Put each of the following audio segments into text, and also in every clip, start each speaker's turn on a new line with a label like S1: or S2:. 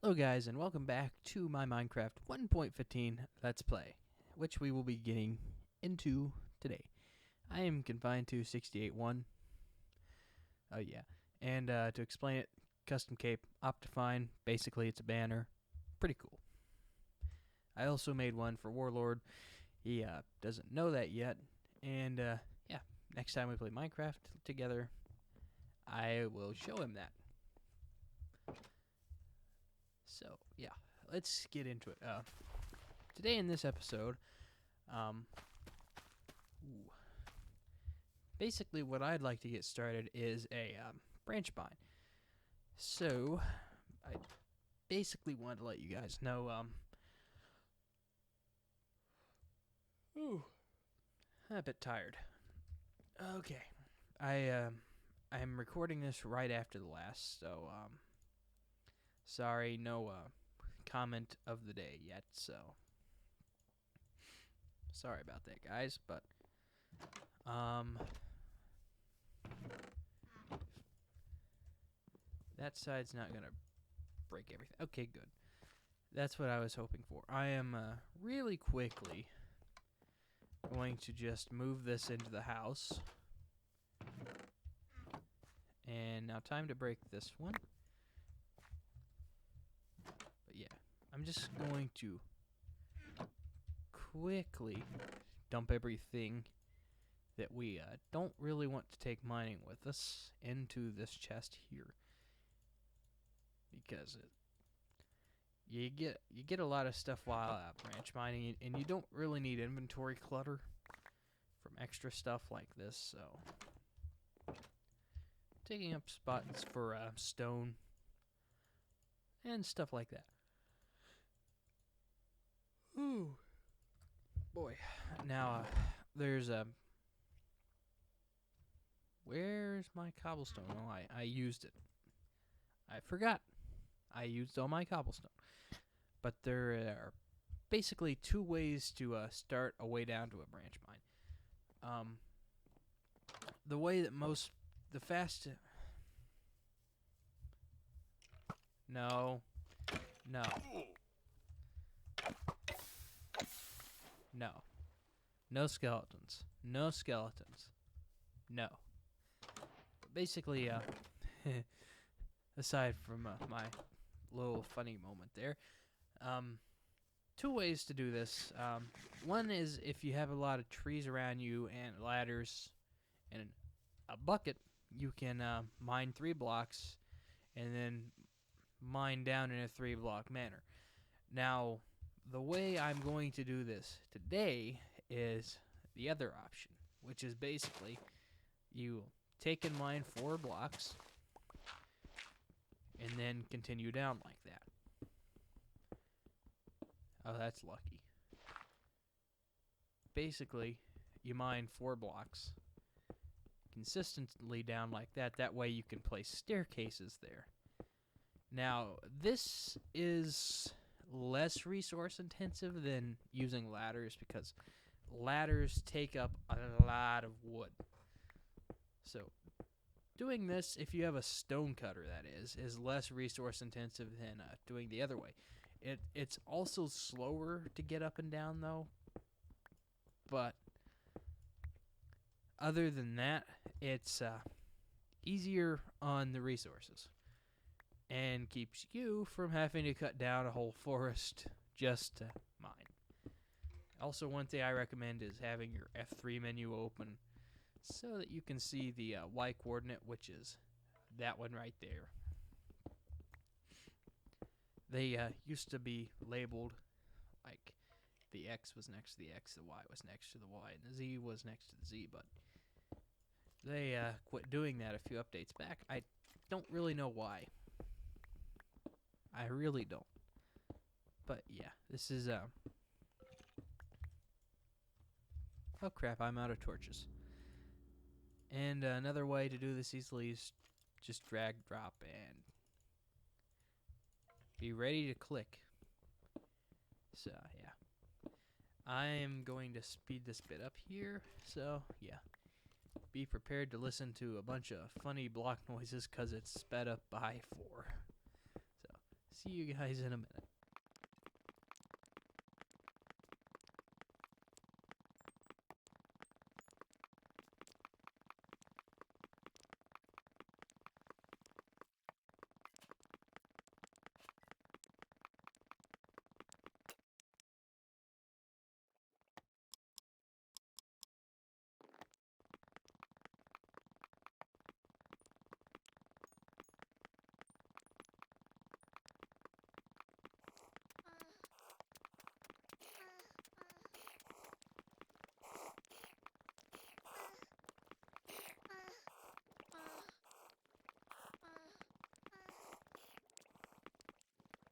S1: Hello guys and welcome back to my Minecraft 1.15 Let's Play, which we will be getting into today. I am confined to 68.1. Oh yeah. And to explain it, custom cape, Optifine, basically it's a banner. Pretty cool. I also made one for Warlord. He doesn't know that yet. And yeah, next time we play Minecraft together, I will show him that. So, yeah, let's get into it. Today in this episode, basically what I'd like to get started is a branch bind. So, I basically want to let you guys know, I'm a bit tired. Okay, I'm recording this right after the last, so, sorry, no, comment of the day yet, so sorry about that, guys, but that side's not gonna break everything. Okay, good. That's what I was hoping for. I am really quickly going to just move this into the house. And now time to break this one. But yeah, I'm just going to quickly dump everything that we don't really want to take mining with us into this chest here, because you get a lot of stuff while branch mining, and you don't really need inventory clutter from extra stuff like this. So taking up spots for stone and stuff like that. Ooh, boy. Now there's a. Where's my cobblestone? Oh, I used it. I forgot. I used all my cobblestone. But there are basically two ways to start a way down to a branch mine. The way that the fastest. No. No. No. No skeletons. No skeletons. No. But basically, aside from my little funny moment there, two ways to do this. One is if you have a lot of trees around you and ladders and a bucket, you can mine 3 blocks and then mine down in a 3-block manner. Now, the way I'm going to do this today is the other option, which is basically you take and mine 4 blocks and then continue down like that. Oh, that's lucky. Basically, you mine 4 blocks consistently down like that. That way you can place staircases there. Now, this is less resource intensive than using ladders, because ladders take up a lot of wood. So, doing this, if you have a stone cutter, that is less resource intensive than doing the other way. It's also slower to get up and down, though. But other than that, it's easier on the resources and keeps you from having to cut down a whole forest just to mine. Also, one thing I recommend is having your F3 menu open so that you can see the Y coordinate, which is that one right there. They used to be labeled like the X was next to the X, the Y was next to the Y, and the Z was next to the Z, but they quit doing that a few updates back. I don't really know why. I really don't. But yeah, this is oh crap, I'm out of torches. And another way to do this easily is just drag, drop, and be ready to click. So yeah, I am going to speed this bit up here. So yeah, be prepared to listen to a bunch of funny block noises because it's sped up by 4. So See you guys in a minute.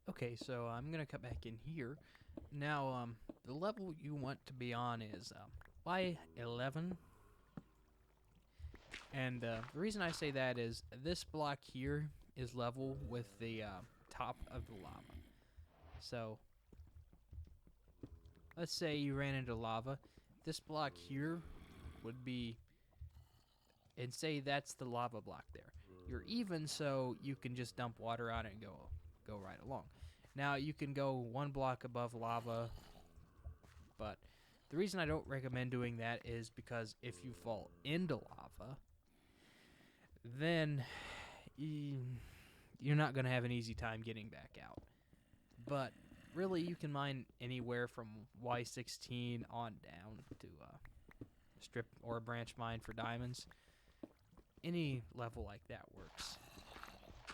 S1: Okay, so I'm gonna cut back in here. Now, the level you want to be on is Y11. And the reason I say that is this block here is level with the top of the lava. So, let's say you ran into lava. This block here would be, and say that's the lava block there. You're even, so you can just dump water on it and go right along. Now, you can go one block above lava, but the reason I don't recommend doing that is because if you fall into lava, then you're not going to have an easy time getting back out. But really, you can mine anywhere from Y16 on down to strip or branch mine for diamonds. Any level like that works.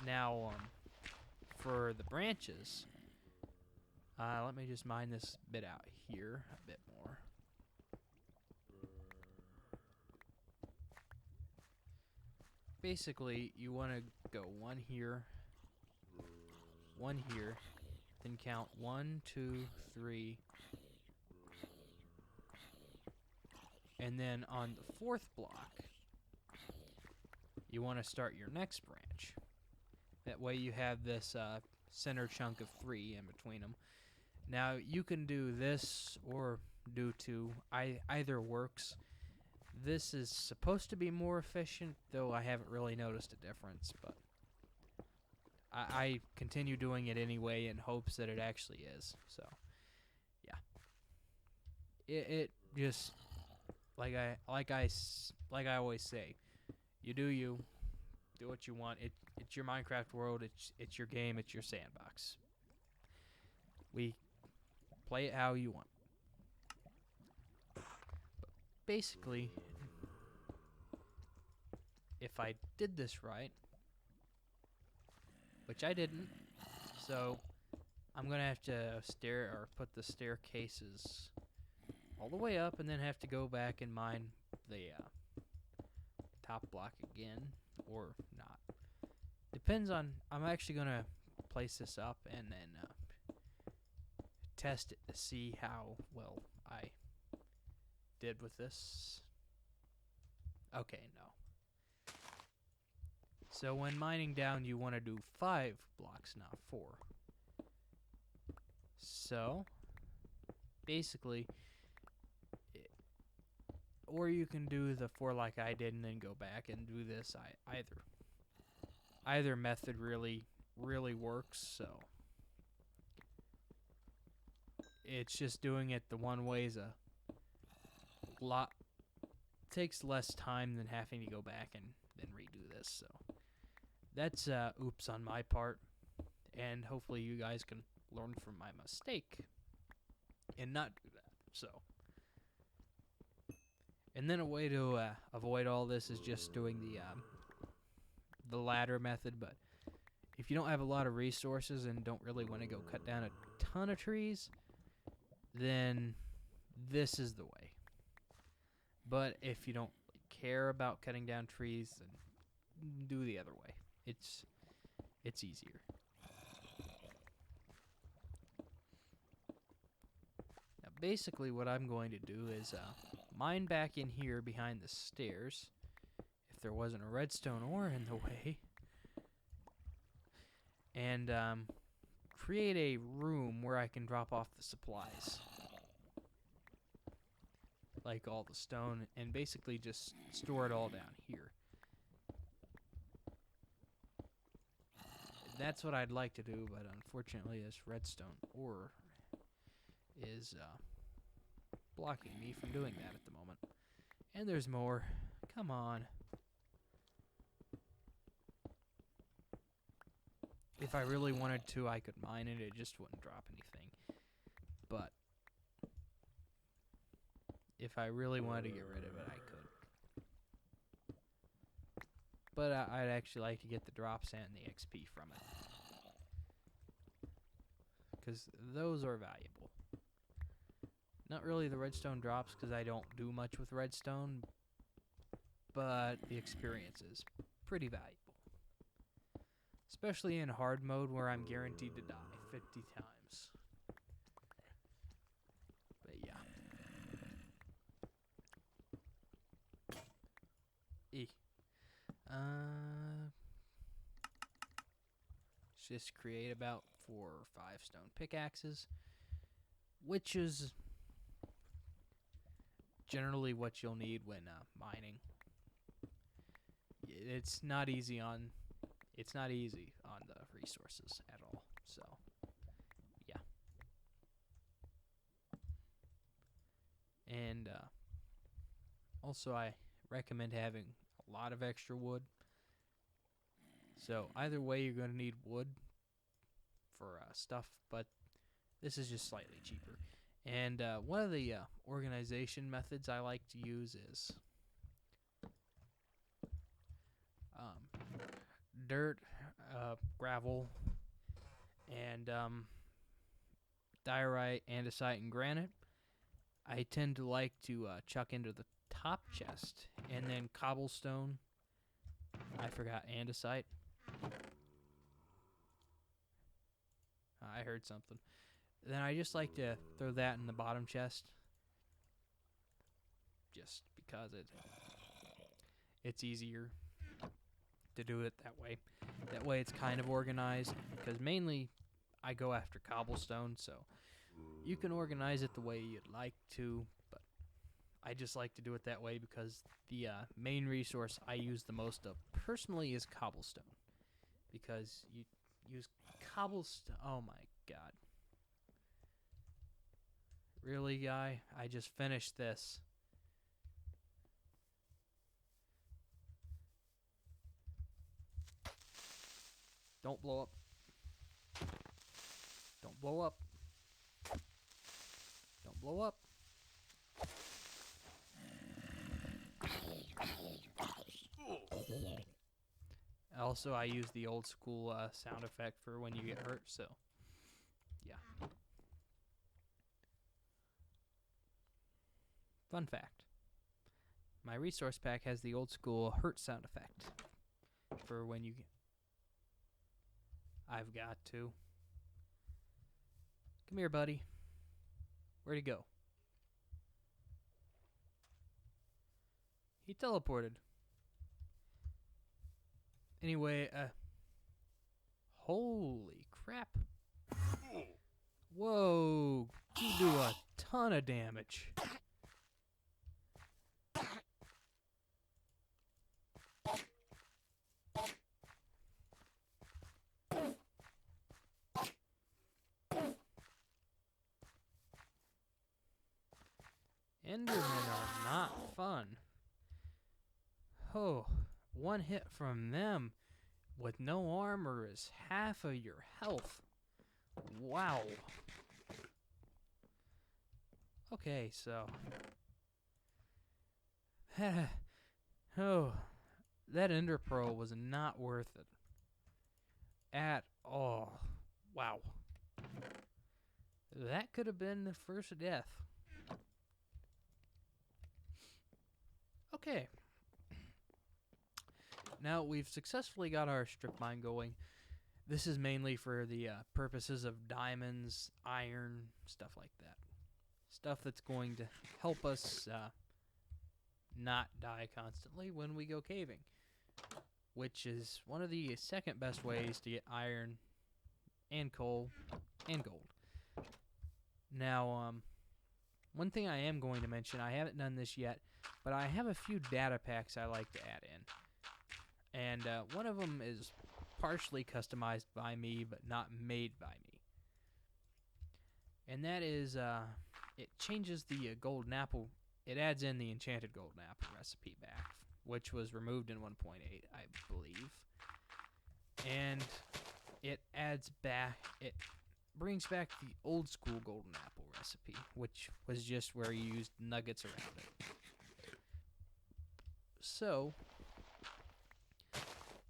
S1: Now, for the branches, let me just mine this bit out here a bit more. Basically, you want to go one here, then count 1, 2, 3, and then on the fourth block, you want to start your next branch. That way you have this center chunk of 3 in between them. Now, you can do this or do 2. Either works. This is supposed to be more efficient, though I haven't really noticed a difference, but I continue doing it anyway in hopes that it actually is. So, yeah. It just, like I always say, you do you. Do what you want. It's your Minecraft world. It's your game. It's your sandbox. We play it how you want. But basically, if I did this right, which I didn't, so I'm gonna have to put the staircases all the way up, and then have to go back and mine the top block again, or not. Depends on. I'm actually gonna place this up and then test it to see how well I did with this. Okay, no. So when mining down, you want to do 5 blocks, not 4. So, basically, or you can do the 4 like I did and then go back and do this. Either method really works, so it's just doing it the one way is a lot, takes less time than having to go back and then redo this. So that's oops on my part, and hopefully you guys can learn from my mistake and not do that. So, and then a way to avoid all this is just doing the ladder method. But if you don't have a lot of resources and don't really want to go cut down a ton of trees, then this is the way. But if you don't care about cutting down trees, then do the other way. It's easier. Now, basically what I'm going to do is mine back in here behind the stairs, if there wasn't a redstone ore in the way, and create a room where I can drop off the supplies, like all the stone, and basically just store it all down here. that's what I'd like to do, but unfortunately this redstone ore is blocking me from doing that at the moment. And there's more. Come on. If I really wanted to, I could mine it. It just wouldn't drop anything. But if I really wanted to get rid of it, I could. But I'd actually like to get the drops and the XP from it, because those are valuable. Not really the redstone drops, because I don't do much with redstone, but the experience is pretty valuable. Especially in hard mode where I'm guaranteed to die 50 times. But yeah. Just create about 4 or 5 stone pickaxes, which is generally what you'll need when mining. It's not easy on the resources at all. So, yeah. And also I recommend having a lot of extra wood. So either way, you're going to need wood for stuff, but this is just slightly cheaper. And one of the organization methods I like to use is dirt, gravel, and diorite, andesite, and granite. I tend to like to chuck into the top chest, and then cobblestone. I forgot andesite. I heard something. Then I just like to throw that in the bottom chest, just because it's easier to do it that way. That way it's kind of organized, because mainly I go after cobblestone, so you can organize it the way you'd like to, but I just like to do it that way because the main resource I use the most of personally is cobblestone, because you use cobblestone. Oh my god. Really, guy? I just finished this. Don't blow up. Don't blow up. Don't blow up. Also, I use the old school sound effect for when you get hurt, so yeah. Fun fact. My resource pack has the old school hurt sound effect for when you get... I've got to. Come here, buddy. Where'd he go? He teleported. Anyway, holy crap. Whoa, you do a ton of damage. Endermen are not fun. Oh, one hit from them with no armor is half of your health. Wow. Okay, so... oh, that Ender Pearl was not worth it. At all. Wow. That could have been the first death. Okay. Now we've successfully got our strip mine going. This is mainly for the purposes of diamonds, iron, stuff like that. Stuff that's going to help us not die constantly when we go caving, which is one of the second best ways to get iron and coal and gold. Now, one thing I am going to mention, I haven't done this yet, but I have a few data packs I like to add in. And one of them is partially customized by me, but not made by me. And that is, it changes the golden apple. It adds in the enchanted golden apple recipe back, which was removed in 1.8, I believe. And it brings back the old school golden apple recipe, which was just where you used nuggets around it. So,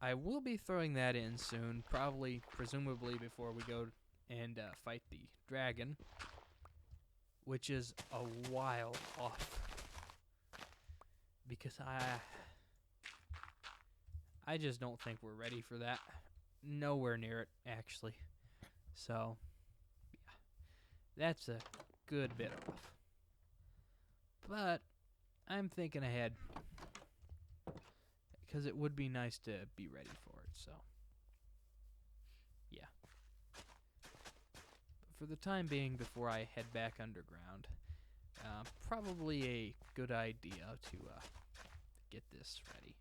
S1: I will be throwing that in soon, presumably before we go and fight the dragon, which is a while off, because I just don't think we're ready for that. Nowhere near it, actually. So, yeah, that's a good bit off. But I'm thinking ahead, because it would be nice to be ready for it, so yeah. But for the time being, before I head back underground, probably a good idea to get this ready.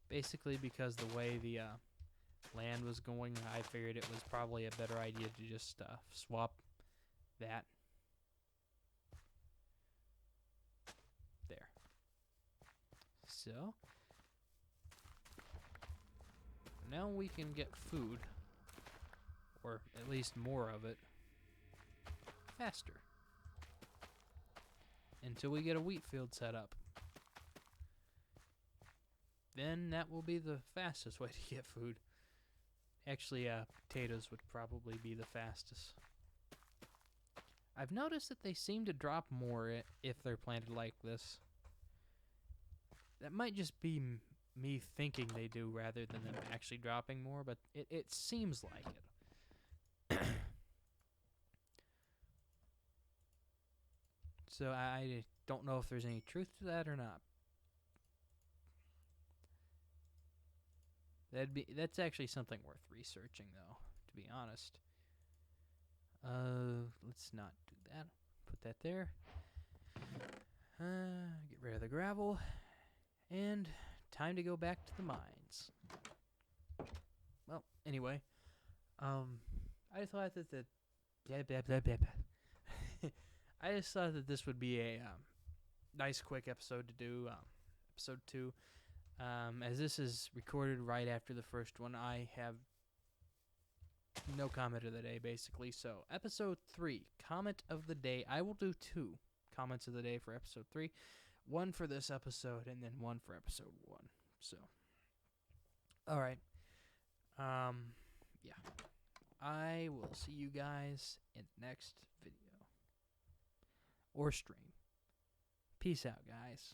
S1: Basically, because the way the land was going, I figured it was probably a better idea to just swap that. There. So, now we can get food, or at least more of it, faster. Until we get a wheat field set up. Then that will be the fastest way to get food. Actually, potatoes would probably be the fastest. I've noticed that they seem to drop more if they're planted like this. That might just be me thinking they do rather than them actually dropping more, but it seems like it. So I don't know if there's any truth to that or not. That's actually something worth researching, though, to be honest. Let's not do that. Put that there. Get rid of the gravel. And time to go back to the mines. Well, anyway. I thought that I just thought that this would be a nice quick episode to do. Episode 2. As this is recorded right after the first one, I have no comment of the day, basically. So, episode 3, comment of the day. I will do 2 comments of the day for episode 3. 1 for this episode, and then 1 for episode 1. So, alright. Yeah. I will see you guys in the next video. Or stream. Peace out, guys.